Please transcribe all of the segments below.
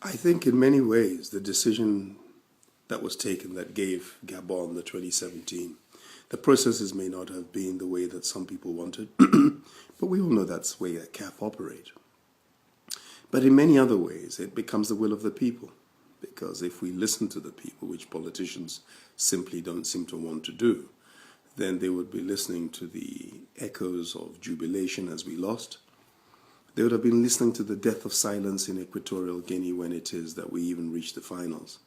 I think in many ways the decision that was taken that gave Gabon the 2017, the processes may not have been the way that some people wanted, but we all know that's the way that CAF operate. But in many other ways, it becomes the will of the people. Because if we listen to the people, which politicians simply don't seem to want to do, then they would be listening to the echoes of jubilation as we lost. They would have been listening to the death of silence in Equatorial Guinea when it is that we even reached the finals.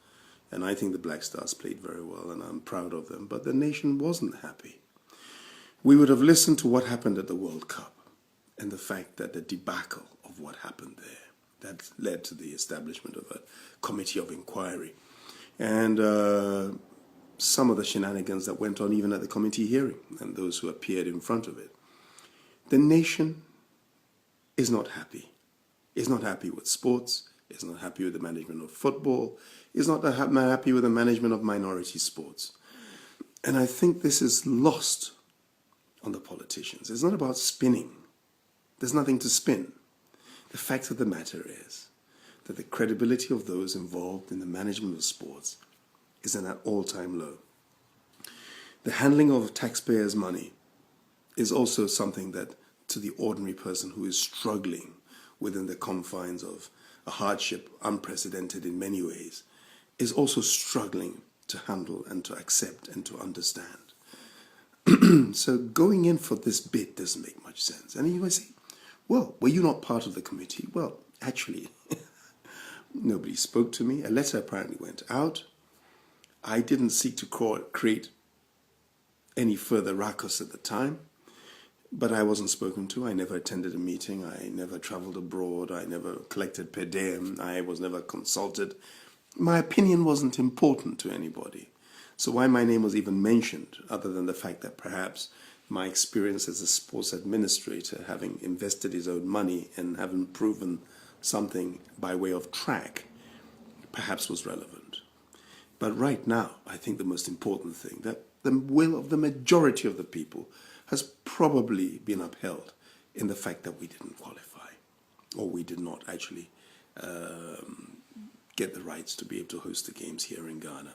And I think the Black Stars played very well, and I'm proud of them. But the nation wasn't happy. We would have listened to what happened at the World Cup and the fact that the debacle of what happened there, that led to the establishment of a committee of inquiry. And some of the shenanigans that went on even at the committee hearing and those who appeared in front of it. The nation is not happy. It's not happy with sports. It's not happy with the management of football. It's not happy with the management of minority sports. And I think this is lost on the politicians. It's not about spinning. There's nothing to spin. The fact of the matter is that the credibility of those involved in the management of sports is at an all-time low. The handling of taxpayers' money is also something that, to the ordinary person who is struggling within the confines of a hardship unprecedented in many ways, is also struggling to handle and to accept and to understand. So going in for this bid doesn't make much sense. And you might say, well, were you not part of the committee? Well, actually, nobody spoke to me. A letter apparently went out. I didn't seek to create any further ruckus at the time, but I wasn't spoken to. I never attended a meeting. I never traveled abroad. I never collected per diem. I was never consulted. My opinion wasn't important to anybody. So why my name was even mentioned, other than the fact that perhaps my experience as a sports administrator, having invested his own money and having proven something by way of track, perhaps was relevant. But right now, I think the most important thing, that the will of the majority of the people has probably been upheld in the fact that we didn't qualify, or we did not actually get the rights to be able to host the games here in Ghana.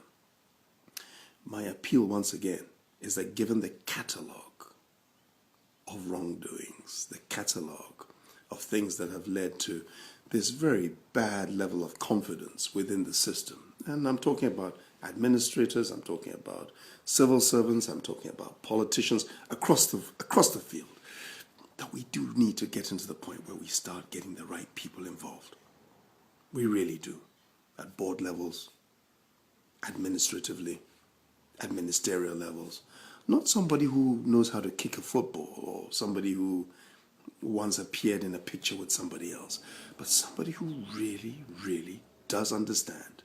My appeal once again is that given the catalogue of wrongdoings, the catalogue of things that have led to this very bad level of confidence within the system, and I'm talking about administrators, I'm talking about civil servants, I'm talking about politicians across the field, that we do need to get into the point where we start getting the right people involved. We really do. At board levels, administratively, at ministerial levels. Not somebody who knows how to kick a football or somebody who once appeared in a picture with somebody else, but somebody who really, really does understand,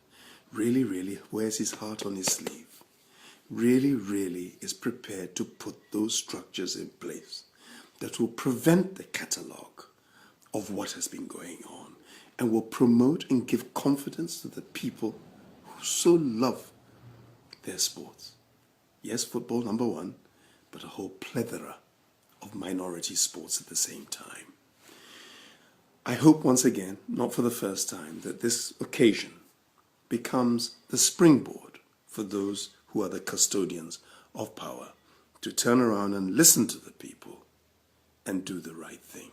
really, really wears his heart on his sleeve, really, really is prepared to put those structures in place that will prevent the catalogue of what has been going on and will promote and give confidence to the people who so love their sports. Yes, football, number one, but a whole plethora of minority sports at the same time. I hope once again, not for the first time, that this occasion becomes the springboard for those who are the custodians of power to turn around and listen to the people and do the right thing.